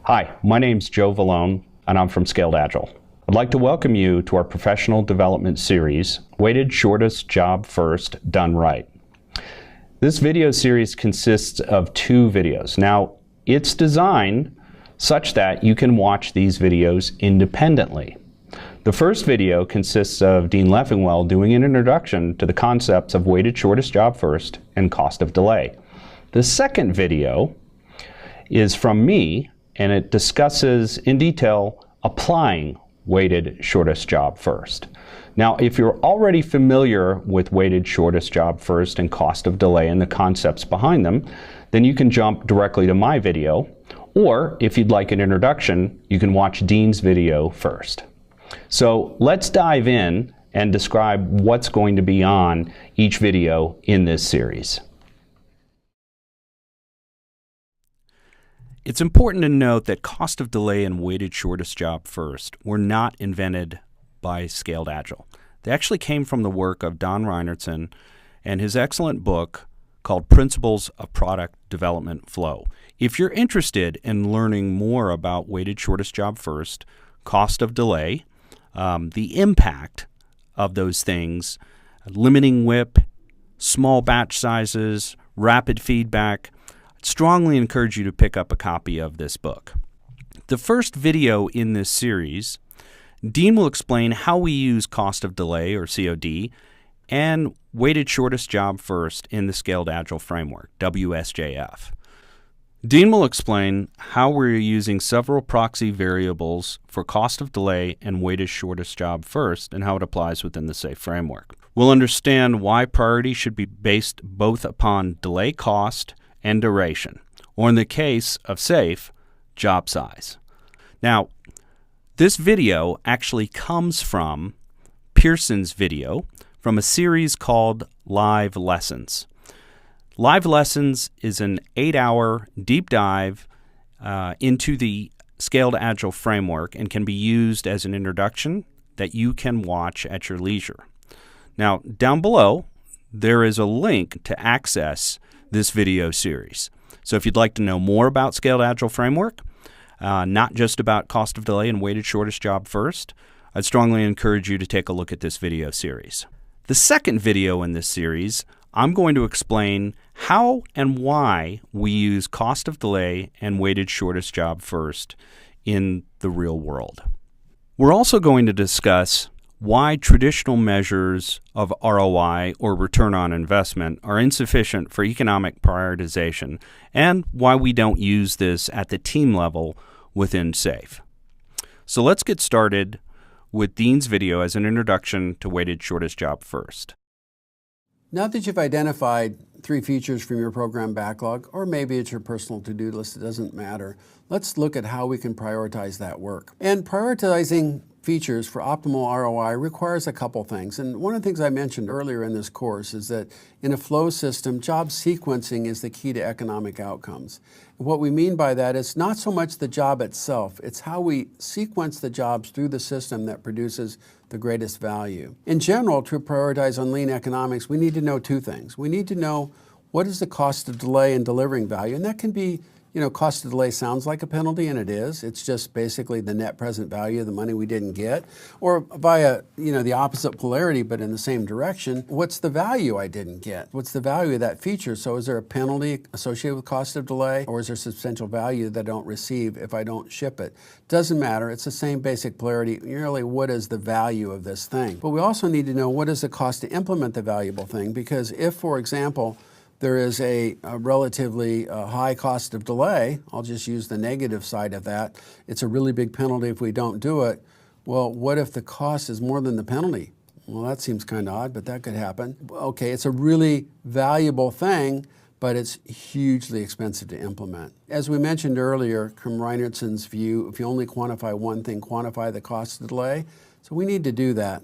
Hi, my name's Joe Vallone, and I'm from Scaled Agile. I'd like to welcome you to our professional development series, Weighted Shortest Job First, Done Right. This video series consists of 2 videos. Now, it's designed such that you can watch these videos independently. The first video consists of Dean Leffingwell doing an introduction to the concepts of weighted shortest job first and cost of delay. The second video is from me, and it discusses in detail applying weighted shortest job first. Now, if you're already familiar with weighted shortest job first and cost of delay and the concepts behind them, then you can jump directly to my video, or if you'd like an introduction, you can watch Dean's video first. So let's dive in and describe what's going to be on each video in this series. It's important to note that cost of delay and weighted shortest job first were not invented by Scaled Agile. They actually came from the work of Don Reinertsen and his excellent book called Principles of Product Development Flow. If you're interested in learning more about weighted shortest job first, cost of delay, the impact of those things, limiting WIP, small batch sizes, rapid feedback, I'd strongly encourage you to pick up a copy of this book. The first video in this series, Dean will explain how we use cost of delay, or COD, and weighted shortest job first in the Scaled Agile framework, WSJF. Dean will explain how we're using several proxy variables for cost of delay and weighted shortest job first and how it applies within the SAFE framework. We'll understand why priority should be based both upon delay cost and duration, or in the case of SAFE, job size. Now, this video actually comes from Pearson's video from a series called Live Lessons. Live Lessons is an 8-hour deep dive into the Scaled Agile framework and can be used as an introduction that you can watch at your leisure. Now, down below, there is a link to access this video series. So if you'd like to know more about Scaled Agile framework, not just about cost of delay and weighted shortest job first, I'd strongly encourage you to take a look at this video series. The second video in this series, I'm going to explain how and why we use cost of delay and weighted shortest job first in the real world. We're also going to discuss why traditional measures of ROI, or return on investment, are insufficient for economic prioritization and why we don't use this at the team level within SAFE. So let's get started with Dean's video as an introduction to weighted shortest job first. Now that you've identified 3 features from your program backlog, or maybe it's your personal to-do list, it doesn't matter, let's look at how we can prioritize that work. And prioritizing features for optimal ROI requires a couple things. And one of the things I mentioned earlier in this course is that in a flow system, job sequencing is the key to economic outcomes. What we mean by that is not so much the job itself, it's how we sequence the jobs through the system that produces the greatest value. In general, to prioritize on lean economics, we need to know 2 things. We need to know what is the cost of delay in delivering value, and that can be, cost of delay sounds like a penalty, and it is. It's just basically the net present value of the money we didn't get, or via, the opposite polarity, but in the same direction. What's the value I didn't get? What's the value of that feature? So is there a penalty associated with cost of delay, or is there substantial value that I don't receive if I don't ship it? Doesn't matter. It's the same basic polarity. Really, what is the value of this thing? But we also need to know what is the cost to implement the valuable thing, because if, for example, there is a relatively high cost of delay, I'll just use the negative side of that. It's a really big penalty if we don't do it. Well, what if the cost is more than the penalty? Well, that seems kind of odd, but that could happen. Okay, it's a really valuable thing, but it's hugely expensive to implement. As we mentioned earlier, from Reinertsen's view, if you only quantify one thing, quantify the cost of delay. So we need to do that.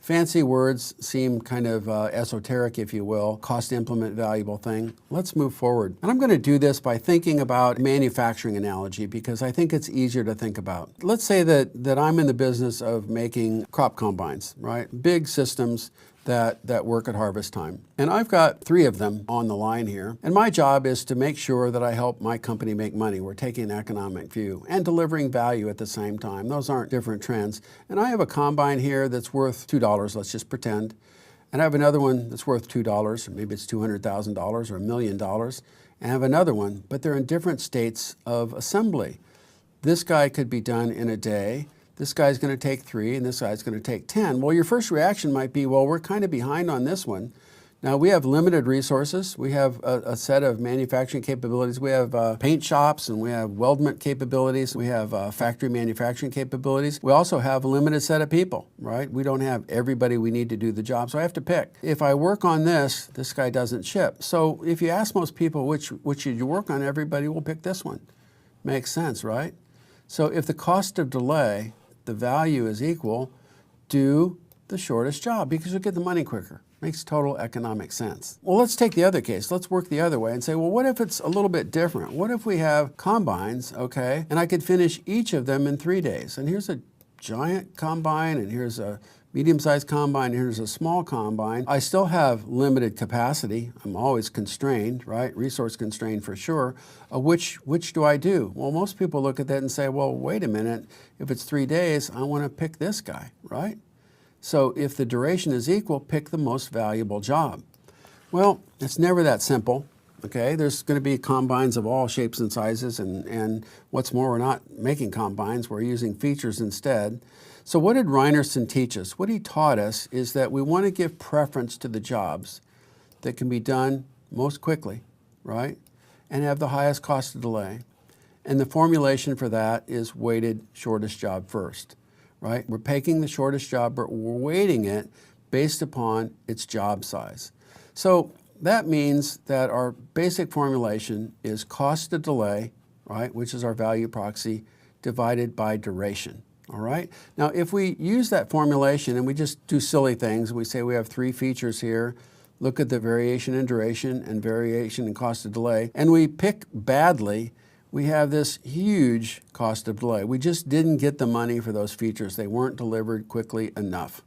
Fancy words seem kind of esoteric, if you will. Cost to implement valuable thing. Let's move forward. And I'm going to do this by thinking about a manufacturing analogy because I think it's easier to think about. Let's say that I'm in the business of making crop combines, right? Big systems that work at harvest time. And I've got 3 of them on the line here. And my job is to make sure that I help my company make money. We're taking an economic view and delivering value at the same time. Those aren't different trends. And I have a combine here that's worth $2, let's just pretend. And I have another one that's worth $2, or maybe it's $200,000 or $1 million. And I have another one, but they're in different states of assembly. This guy could be done in a day. This guy's going to take 3, and this guy's going to take 10. Well, your first reaction might be, well, we're kind of behind on this one. Now, we have limited resources. We have a set of manufacturing capabilities. We have paint shops, and we have weldment capabilities. We have factory manufacturing capabilities. We also have a limited set of people, right? We don't have everybody we need to do the job, so I have to pick. If I work on this, this guy doesn't ship. So if you ask most people which should you work on, everybody will pick this one. Makes sense, right? So if the cost of delay, the value is equal, do the shortest job because you'll get the money quicker. Makes total economic sense. Well, let's take the other case. Let's work the other way and say, well, what if it's a little bit different? What if we have combines, okay, and I could finish each of them in 3 days? And here's a giant combine, and here's a medium-sized combine, and here's a small combine. I still have limited capacity. I'm always constrained, right? Resource constrained for sure. Which do I do? Well, most people look at that and say, well, wait a minute. If it's 3 days, I want to pick this guy, right? So if the duration is equal, pick the most valuable job. Well, it's never that simple. Okay, there's going to be combines of all shapes and sizes, and what's more, we're not making combines, we're using features instead. So what did Reinertsen teach us? What he taught us is that we want to give preference to the jobs that can be done most quickly, right, and have the highest cost of delay. And the formulation for that is weighted shortest job first, right? We're picking the shortest job, but we're weighting it based upon its job size. So that means that our basic formulation is cost of delay, right, which is our value proxy, divided by duration, all right? Now, if we use that formulation and we just do silly things, we say we have 3 features here, look at the variation in duration and variation in cost of delay, and we pick badly, we have this huge cost of delay. We just didn't get the money for those features. They weren't delivered quickly enough,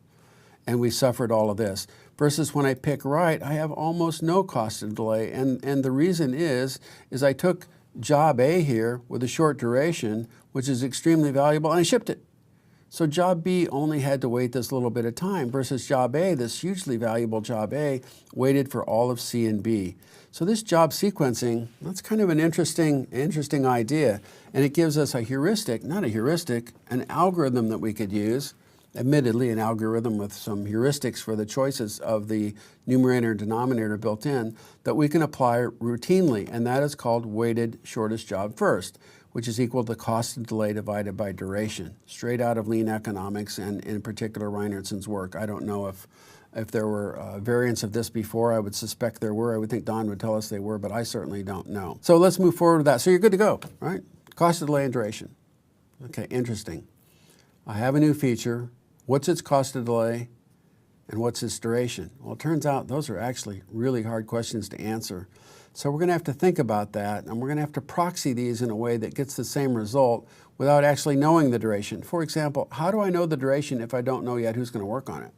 and we suffered all of this. Versus when I pick right, I have almost no cost of delay. And the reason is I took job A here with a short duration, which is extremely valuable, and I shipped it. So job B only had to wait this little bit of time versus job A, this hugely valuable job A, waited for all of C and B. So this job sequencing, that's kind of an interesting idea. And it gives us a heuristic, not a heuristic, an algorithm that we could use. Admittedly, an algorithm with some heuristics for the choices of the numerator and denominator built in that we can apply routinely, and that is called weighted shortest job first, which is equal to cost of delay divided by duration, straight out of lean economics and in particular Reinertsen's work. I don't know if there were variants of this before. I would suspect there were. I would think Don would tell us they were, but I certainly don't know. So let's move forward with that. So you're good to go, right? Cost of delay and duration. Okay, interesting. I have a new feature. What's its cost of delay and what's its duration? Well, it turns out those are actually really hard questions to answer. So we're going to have to think about that, and we're going to have to proxy these in a way that gets the same result without actually knowing the duration. For example, how do I know the duration if I don't know yet who's going to work on it?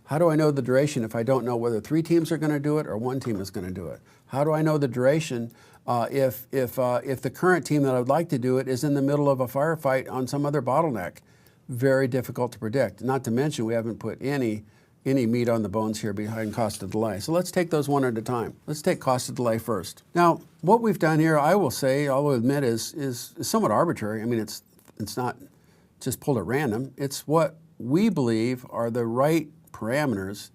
How do I know the duration if I don't know whether 3 teams are going to do it or 1 team is going to do it? How do I know the duration if the current team that I would like to do it is in the middle of a firefight on some other bottleneck? Very difficult to predict. Not to mention we haven't put any meat on the bones here behind cost of delay. So let's take those one at a time. Let's take cost of delay first. Now, what we've done here, I will say, I will admit, is somewhat arbitrary. I mean, it's not just pulled at random. It's what we believe are the right parameters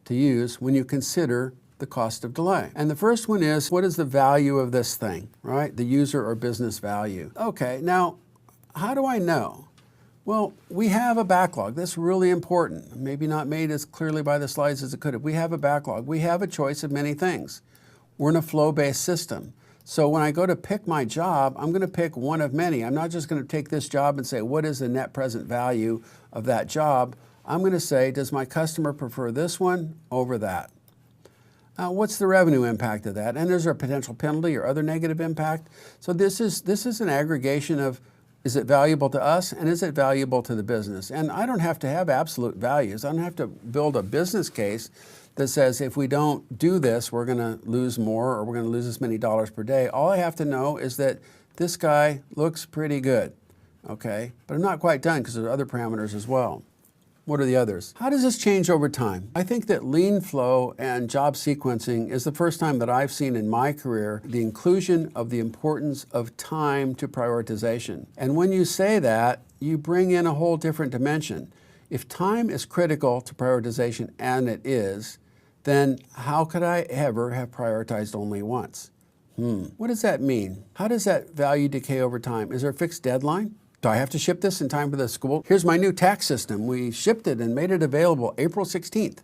to use when you consider the cost of delay. And the first one is, what is the value of this thing, right? The user or business value. Okay, now, how do I know? Well, we have a backlog. That's really important. Maybe not made as clearly by the slides as it could have. We have a backlog. We have a choice of many things. We're in a flow-based system. So when I go to pick my job, I'm going to pick one of many. I'm not just going to take this job and say, what is the net present value of that job? I'm going to say, does my customer prefer this one over that? What's the revenue impact of that? And is there a potential penalty or other negative impact? So this is an aggregation of Is it valuable to us, and is it valuable to the business? And I don't have to have absolute values. I don't have to build a business case that says if we don't do this, we're going to lose more or we're going to lose this many dollars per day. All I have to know is that this guy looks pretty good, okay? But I'm not quite done because there are other parameters as well. What are the others? How does this change over time? I think that lean flow and job sequencing is the first time that I've seen in my career the inclusion of the importance of time to prioritization. And when you say that, you bring in a whole different dimension. If time is critical to prioritization, and it is, then how could I ever have prioritized only once? What does that mean? How does that value decay over time? Is there a fixed deadline? Do I have to ship this in time for the school? Here's my new tax system. We shipped it and made it available April 16th.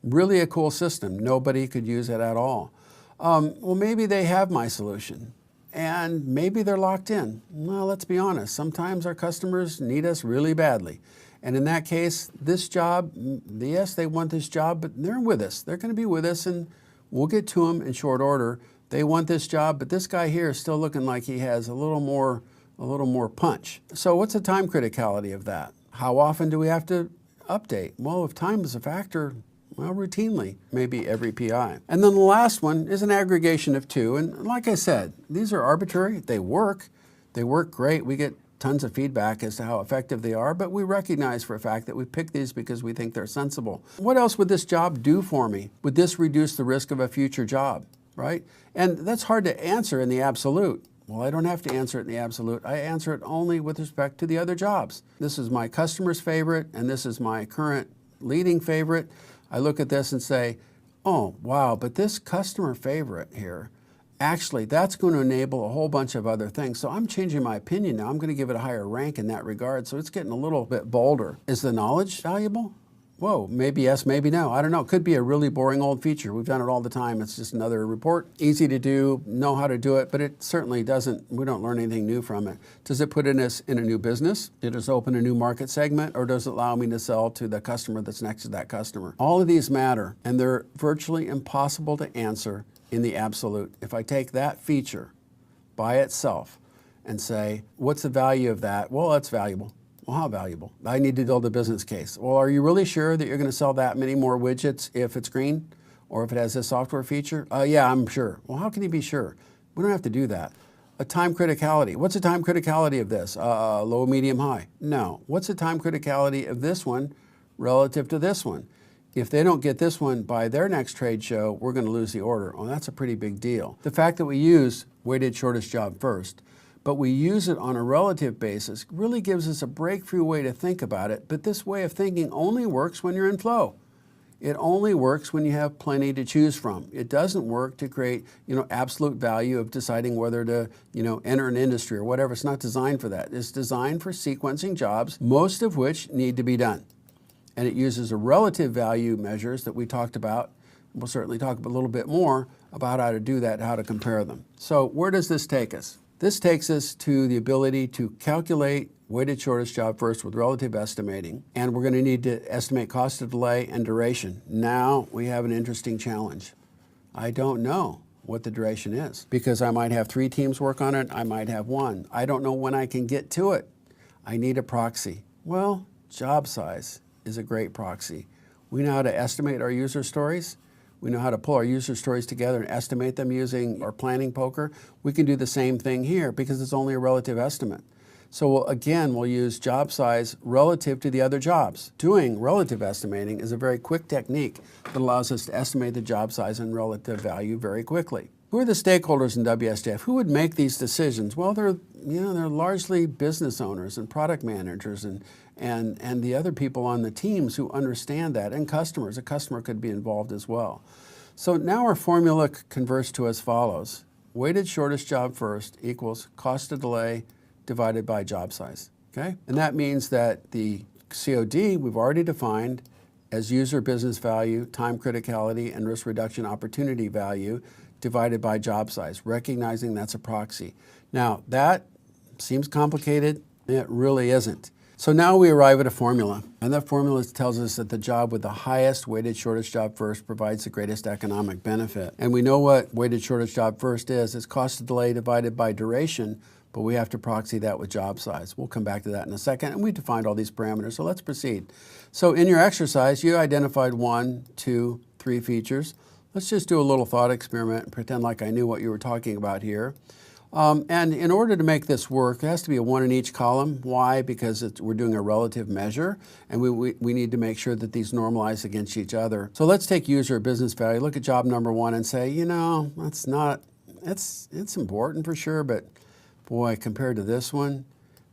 Really a cool system. Nobody could use it at all. Well, maybe they have my solution and maybe they're locked in. Well, let's be honest. Sometimes our customers need us really badly. And in that case, this job, yes, they want this job, but they're with us. They're going to be with us and we'll get to them in short order. They want this job, but this guy here is still looking like he has a little more punch. So what's the time criticality of that? How often do we have to update? Well, if time is a factor, well, routinely, maybe every PI. And then the last one is an aggregation of two. And like I said, these are arbitrary. They work great. We get tons of feedback as to how effective they are, but we recognize for a fact that we pick these because we think they're sensible. What else would this job do for me? Would this reduce the risk of a future job, right? And that's hard to answer in the absolute. Well, I don't have to answer it in the absolute. I answer it only with respect to the other jobs. This is my customer's favorite, and this is my current leading favorite. I look at this and say, oh, wow, but this customer favorite here, actually, that's going to enable a whole bunch of other things. So I'm changing my opinion now. I'm going to give it a higher rank in that regard. So it's getting a little bit bolder. Is the knowledge valuable? Whoa, maybe yes, maybe no. I don't know. It could be a really boring old feature. We've done it all the time. It's just another report. Easy to do, know how to do it, but it certainly doesn't, we don't learn anything new from it. Does it put us in a new business? Does it open a new market segment? Or does it allow me to sell to the customer that's next to that customer? All of these matter, and they're virtually impossible to answer in the absolute. If I take that feature by itself and say, what's the value of that? Well, that's valuable. Well, how valuable? I need to build a business case. Well, are you really sure that you're going to sell that many more widgets if it's green or if it has this software feature? Yeah, I'm sure. Well, how can you be sure? We don't have to do that. A time criticality. What's the time criticality of this? Low, medium, high? No. What's the time criticality of this one relative to this one? If they don't get this one by their next trade show, we're going to lose the order. Well, that's a pretty big deal. The fact that we use weighted shortest job first, but we use it on a relative basis, really gives us a breakthrough way to think about it. But this way of thinking only works when you're in flow. It only works when you have plenty to choose from. It doesn't work to create, absolute value of deciding whether to, enter an industry or whatever. It's not designed for that. It's designed for sequencing jobs, most of which need to be done. And it uses a relative value measures that we talked about. We'll certainly talk a little bit more about how to do that, how to compare them. So where does this take us? This takes us to the ability to calculate weighted shortest job first with relative estimating, and we're going to need to estimate cost of delay and duration. Now we have an interesting challenge. I don't know what the duration is because I might have 3 teams work on it, I might have 1. I don't know when I can get to it. I need a proxy. Well, job size is a great proxy. We know how to estimate our user stories. We know how to pull our user stories together and estimate them using our planning poker. We can do the same thing here because it's only a relative estimate. So again, we'll use job size relative to the other jobs. Doing relative estimating is a very quick technique that allows us to estimate the job size and relative value very quickly. Who are the stakeholders in WSJF? Who would make these decisions? Well, they're largely business owners and product managers and the other people on the teams who understand that, and customers. A customer could be involved as well. So now our formula converts to as follows. Weighted shortest job first equals cost of delay divided by job size, okay? And that means that the COD we've already defined as user business value, time criticality, and risk reduction opportunity value divided by job size, recognizing that's a proxy. Now, that seems complicated. It really isn't. So now we arrive at a formula, and that formula tells us that the job with the highest weighted shortest job first provides the greatest economic benefit. And we know what weighted shortest job first is. It's cost of delay divided by duration but we have to proxy that with job size. We'll come back to that in a second, and we defined all these parameters, so let's proceed. So in your exercise, you identified 1, 2, 3 features. Let's just do a little thought experiment and pretend like I knew what you were talking about here. And in order to make this work, it has to be a 1 in each column. Why? Because we're doing a relative measure, and we need to make sure that these normalize against each other. So let's take user business value, look at job number 1 and say, you know, it's important for sure, but boy, compared to this one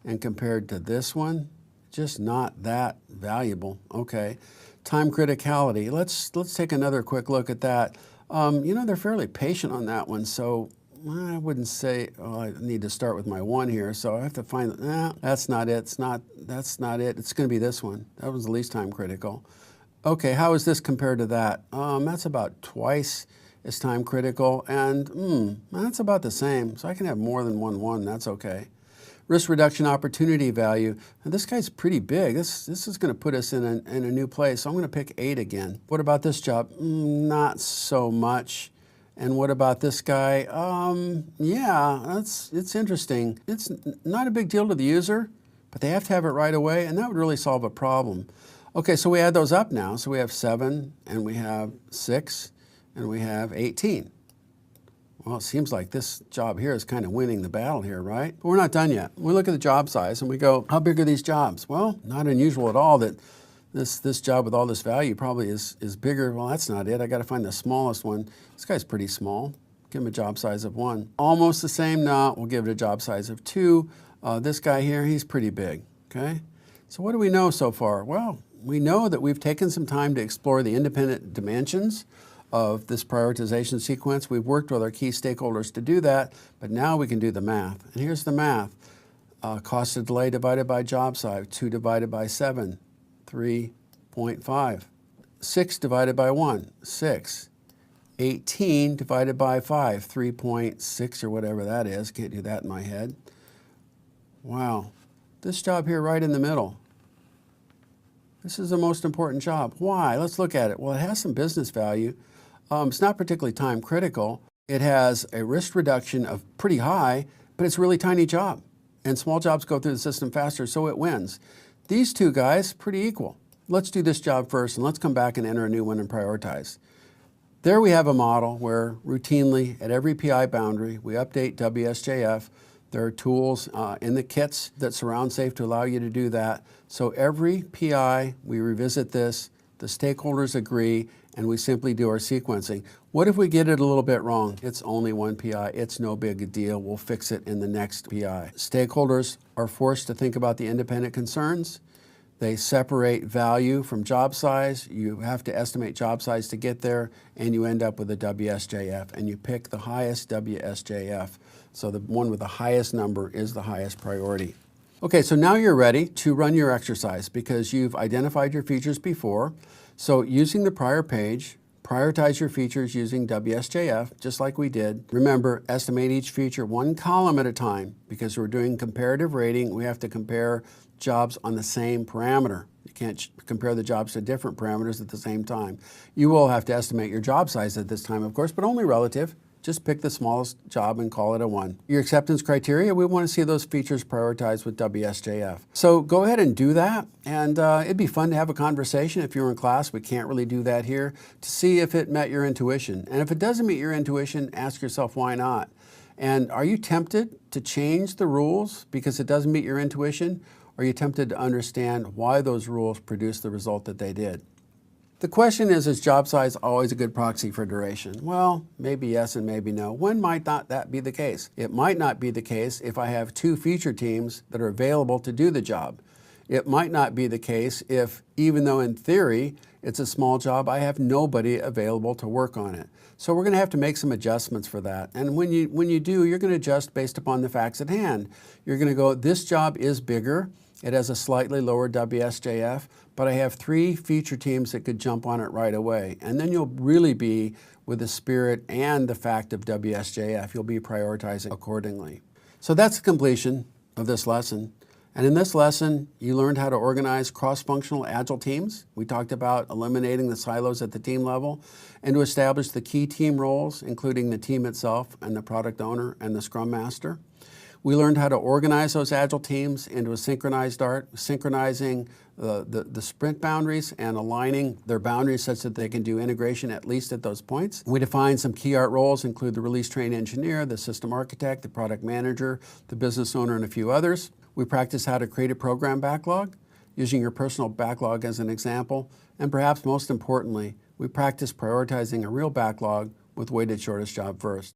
and compared to this one, just not that valuable. Okay, time criticality. Let's take another quick look at that. You know, they're fairly patient on that one, so I wouldn't say, oh, I need to start with my 1 here, so I have to find, that's not it, that's not it, it's going to be this one. That was the least time critical. Okay, how is this compared to that? That's about twice as time critical, and that's about the same, so I can have more than 1, that's okay. Risk reduction opportunity value. Now, this guy's pretty big. This is going to put us in a new place, so I'm going to pick 8 again. What about this job? Not so much. And what about this guy? Yeah, it's interesting. It's not a big deal to the user, but they have to have it right away, and that would really solve a problem. Okay, so we add those up now. So we have 7, and we have 6, and we have 18. Well, it seems like this job here is kind of winning the battle here, right? But we're not done yet. We look at the job size, and we go, how big are these jobs? Well, not unusual at all that this job with all this value probably is bigger. Well, that's not it. I got to find the smallest one. This guy's pretty small. Give him a job size of 1. Almost the same. No, we'll give it a job size of 2. This guy here, he's pretty big. Okay. So what do we know so far? Well, we know that we've taken some time to explore the independent dimensions of this prioritization sequence. We've worked with our key stakeholders to do that, but now we can do the math. And here's the math. Cost of delay divided by job size, 2 divided by 7. 3.5. 6 divided by 1, 6. 18 divided by 5, 3.6 or whatever that is. Can't do that in my head. Wow. This job here right in the middle. This is the most important job. Why? Let's look at it. Well, it has some business value. It's not particularly time critical. It has a risk reduction of pretty high, but it's a really tiny job. And small jobs go through the system faster, so it wins. These two guys, pretty equal. Let's do this job first, and let's come back and enter a new one and prioritize. There we have a model where routinely at every PI boundary, we update WSJF. There are tools in the kits that surround safe to allow you to do that. So every PI, we revisit this, the stakeholders agree, and we simply do our sequencing. What if we get it a little bit wrong? It's only 1 PI. It's no big deal. We'll fix it in the next PI. Stakeholders are forced to think about the independent concerns. They separate value from job size. You have to estimate job size to get there, and you end up with a WSJF, and you pick the highest WSJF. So the one with the highest number is the highest priority. Okay, so now you're ready to run your exercise because you've identified your features before. So using the prior page, prioritize your features using WSJF, just like we did. Remember, estimate each feature 1 column at a time because we're doing comparative rating. We have to compare jobs on the same parameter. You can't compare the jobs to different parameters at the same time. You will have to estimate your job size at this time, of course, but only relative. Just pick the smallest job and call it a 1. Your acceptance criteria, we want to see those features prioritized with WSJF. So go ahead and do that, and it'd be fun to have a conversation if you're in class. We can't really do that here, to see if it met your intuition. And if it doesn't meet your intuition, ask yourself why not. And are you tempted to change the rules because it doesn't meet your intuition? Or are you tempted to understand why those rules produce the result that they did? The question is job size always a good proxy for duration? Well, maybe yes and maybe no. When might not that be the case? It might not be the case if I have 2 feature teams that are available to do the job. It might not be the case if, even though in theory it's a small job, I have nobody available to work on it. So we're going to have to make some adjustments for that. And when you do, you're going to adjust based upon the facts at hand. You're going to go, this job is bigger. It has a slightly lower WSJF, but I have 3 feature teams that could jump on it right away. And then you'll really be with the spirit and the fact of WSJF. You'll be prioritizing accordingly. So that's the completion of this lesson. And in this lesson, you learned how to organize cross-functional agile teams. We talked about eliminating the silos at the team level and to establish the key team roles, including the team itself and the product owner and the scrum master. We learned how to organize those agile teams into a synchronized art, synchronizing the sprint boundaries and aligning their boundaries such that they can do integration at least at those points. We defined some key art roles, include the release train engineer, the system architect, the product manager, the business owner, and a few others. We practiced how to create a program backlog, using your personal backlog as an example. And perhaps most importantly, we practiced prioritizing a real backlog with weighted shortest job first.